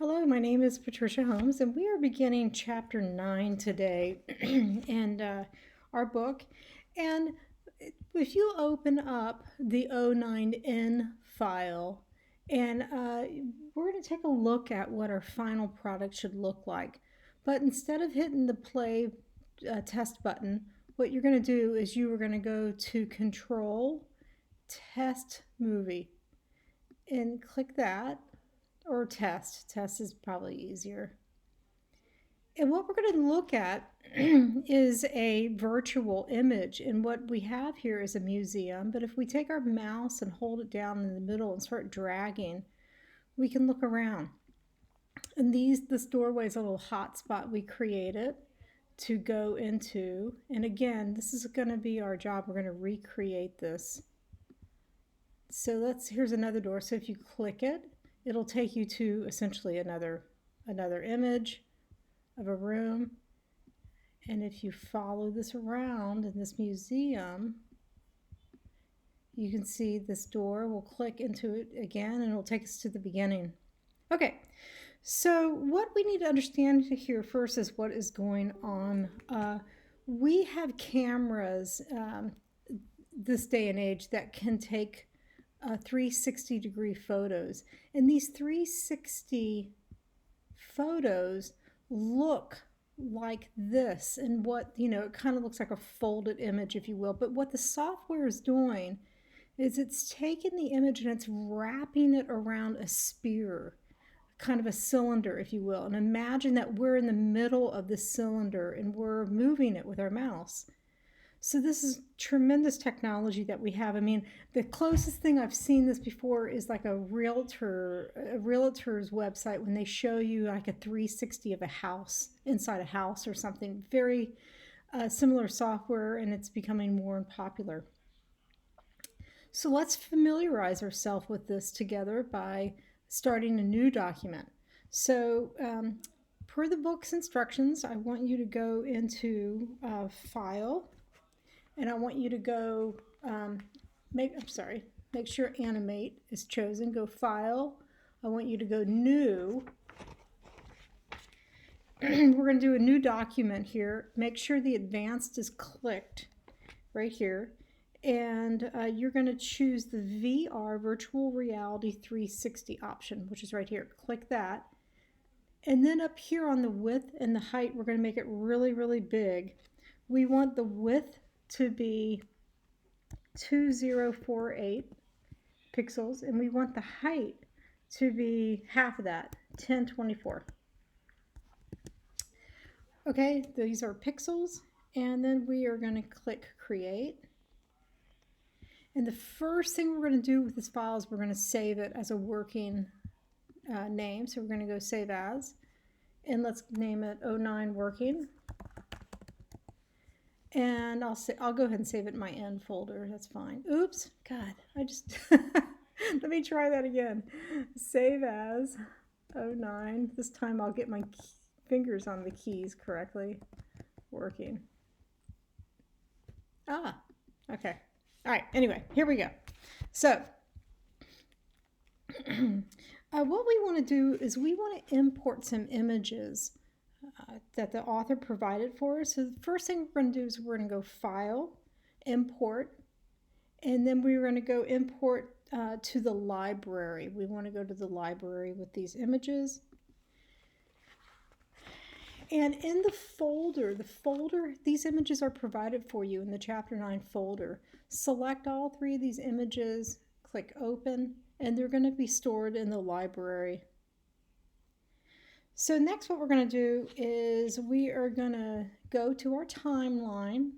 Hello, my name is Patricia Holmes, and we are beginning chapter 9 today in our book. And if you open up the O9N file, and we're going to take a look at what our final product should look like. But instead of hitting the play test button, what you're going to do is you are going to go to Control Test Movie and click that, or test. Test is probably easier. And what we're going to look at is a virtual image. And what we have here is a museum. But if we take our mouse and hold it down in the middle and start dragging, we can look around. And this doorway is a little hot spot we created to go into. And again, this is going to be our job. We're going to recreate this. So here's another door. So if you click it, it'll take you to essentially another image of a room. And if you follow this around in this museum, you can see this door. We'll click into it again and it'll take us to the beginning. Okay, so what we need to understand here first is what is going on. We have cameras this day and age that can take 360-degree photos. And these 360 photos look like this, and it kind of looks like a folded image, if you will. But what the software is doing is it's taking the image and it's wrapping it around a sphere, kind of a cylinder, if you will. And imagine that we're in the middle of the cylinder and we're moving it with our mouse. So this is tremendous technology that we have. I mean, the closest thing I've seen this before is like a realtor's website when they show you like a 360 of a house, inside a house or something. Very similar software, and it's becoming more popular. So let's familiarize ourselves with this together by starting a new document. So per the book's instructions, I want you to go into File. And I want you to go, make sure Animate is chosen. Go File. I want you to go New. We're going to do a new document here. Make sure the Advanced is clicked right here. And you're going to choose the VR, Virtual Reality 360 option, which is right here. Click that. And then up here on the width and the height, we're going to make it really, really big. We want the width to be 2048 pixels, and we want the height to be half of that, 1024. Okay, these are pixels, and then we are going to click Create. And the first thing we're going to do with this file is we're going to save it as a working name. So we're going to go Save As, and let's name it O9 Working. And I'll go ahead and save it in my end folder. That's fine. Oops, God, I just let me try that again. Save as O9. This time I'll get my fingers on the keys correctly. Working. Okay. All right. Anyway, here we go. So what we want to do is we want to import some images that the author provided for us. So the first thing we're going to do is we're going to go File, Import, and then we're going to go Import to the library. We want to go to the library with these images. And in the folder, these images are provided for you in the Chapter 9 folder. Select all three of these images, click Open, and they're going to be stored in the library. So next what we're going to do is we are going to go to our timeline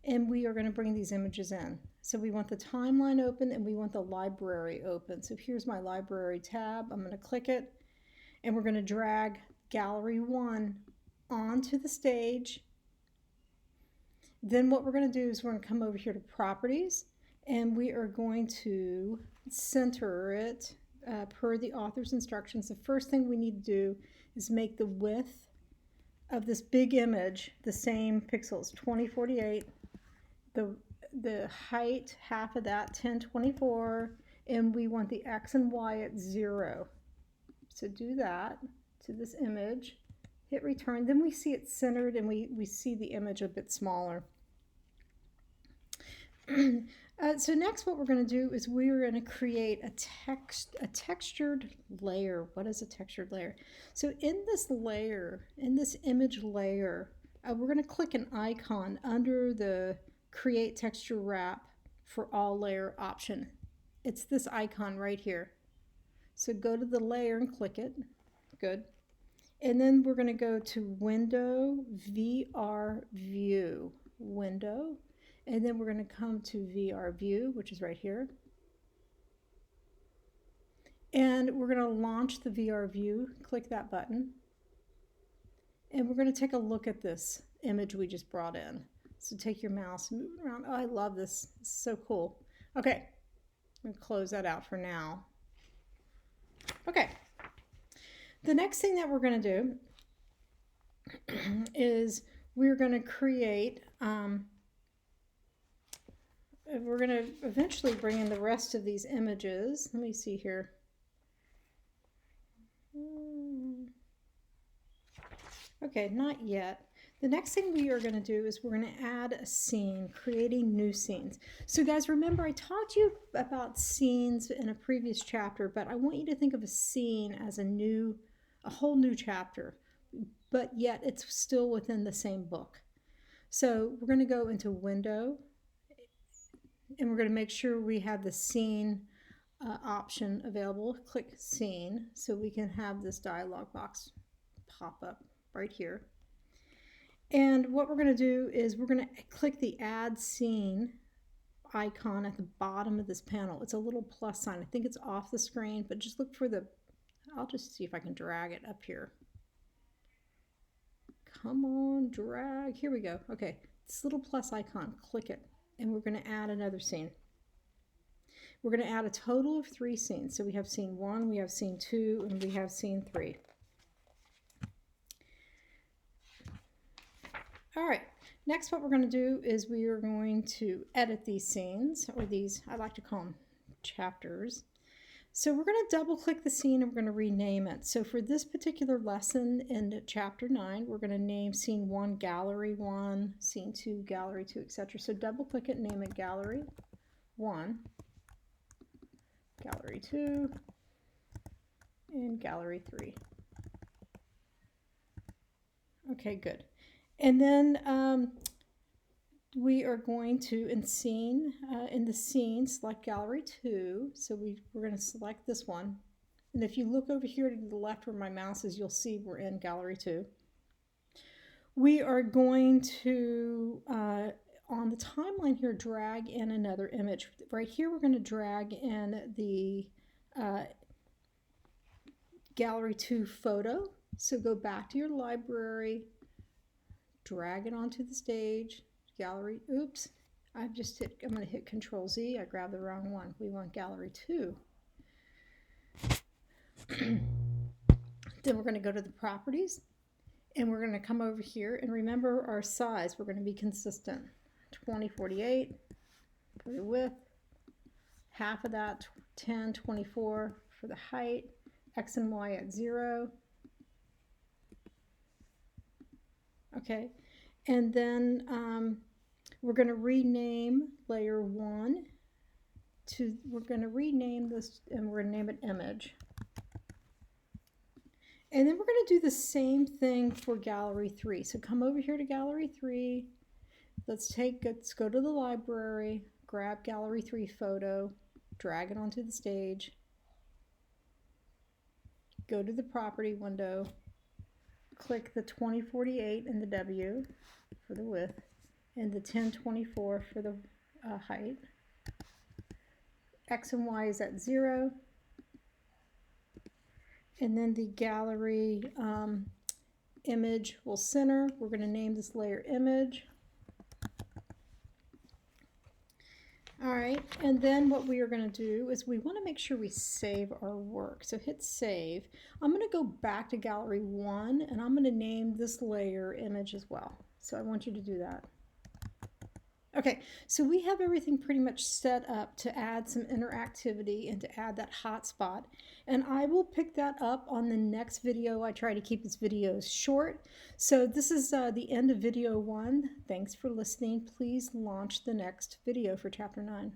and we are going to bring these images in. So we want the timeline open and we want the library open. So here's my library tab. I'm going to click it and we're going to drag Gallery 1 onto the stage. Then what we're going to do is we're going to come over here to Properties and we are going to center it per the author's instructions. The first thing we need to do is make the width of this big image the same pixels, 2048, the height, half of that, 1024, and we want the X and Y at 0. So do that to this image, hit return, then we see it centered and we see the image a bit smaller. So next what we're going to do is we're going to create a textured layer. What is a textured layer? So in this layer, in this image layer, we're going to click an icon under the Create Texture Wrap for All Layer option. It's this icon right here. So go to the layer and click it. Good. And then we're going to go to Window, VR View, Window. And then we're going to come to VR View, which is right here. And we're going to launch the VR View. Click that button. And we're going to take a look at this image we just brought in. So take your mouse and move it around. Oh, I love this. It's so cool. Okay, I'm going to close that out for now. Okay, the next thing that we're going to do is we're going to create, we're going to eventually bring in the rest of these images. Let me see here. Okay, not yet. The next thing we are going to do is we're going to add a scene, creating new scenes. So guys, remember I taught you about scenes in a previous chapter, but I want you to think of a scene as a whole new chapter, but yet it's still within the same book. So we're going to go into Window, and we're going to make sure we have the scene option available. Click Scene so we can have this dialog box pop up right here. And what we're going to do is we're going to click the Add Scene icon at the bottom of this panel. It's a little plus sign. I think it's off the screen, but just look for I'll just see if I can drag it up here. Come on, drag. Here we go. Okay, this little plus icon, click it, and we're going to add another scene. We're going to add a total of 3 scenes. So we have scene 1, we have scene 2, and we have scene 3. All right, next what we're going to do is we are going to edit these scenes, or these, I like to call them chapters. So we're going to double click the scene and we're going to rename it. So for this particular lesson in chapter 9, we're going to name scene 1 Gallery 1, scene 2 Gallery 2, etc. So double click it, name it Gallery 1, Gallery 2, and Gallery 3. Okay, good. And then we are going to, in the scene, select Gallery 2. So we're going to select this one. And if you look over here to the left where my mouse is, you'll see we're in Gallery 2. We are going to, on the timeline here, drag in another image. Right here, we're going to drag in the Gallery 2 photo. So go back to your library, drag it onto the stage, Gallery, oops, I'm going to hit Control Z, I grabbed the wrong one. We want Gallery 2. Then we're going to go to the properties, and we're going to come over here, and remember our size, we're going to be consistent. 2048 for the width, half of that, 1024 for the height, X and Y at 0. Okay, and then we're going to rename layer 1 to, we're going to rename this, and we're going to name it image. And then we're going to do the same thing for Gallery 3. So come over here to Gallery 3. Let's go to the library, grab Gallery 3 photo, drag it onto the stage, go to the property window, click the 2048 in the W for the width, and the 1024 for the height. X and Y is at 0. And then the gallery image will center. We're going to name this layer image. All right, and then what we are going to do is we want to make sure we save our work. So hit save. I'm going to go back to Gallery 1, and I'm going to name this layer image as well. So I want you to do that. Okay, so we have everything pretty much set up to add some interactivity and to add that hotspot. And I will pick that up on the next video. I try to keep these videos short. So this is the end of video 1. Thanks for listening. Please launch the next video for chapter 9.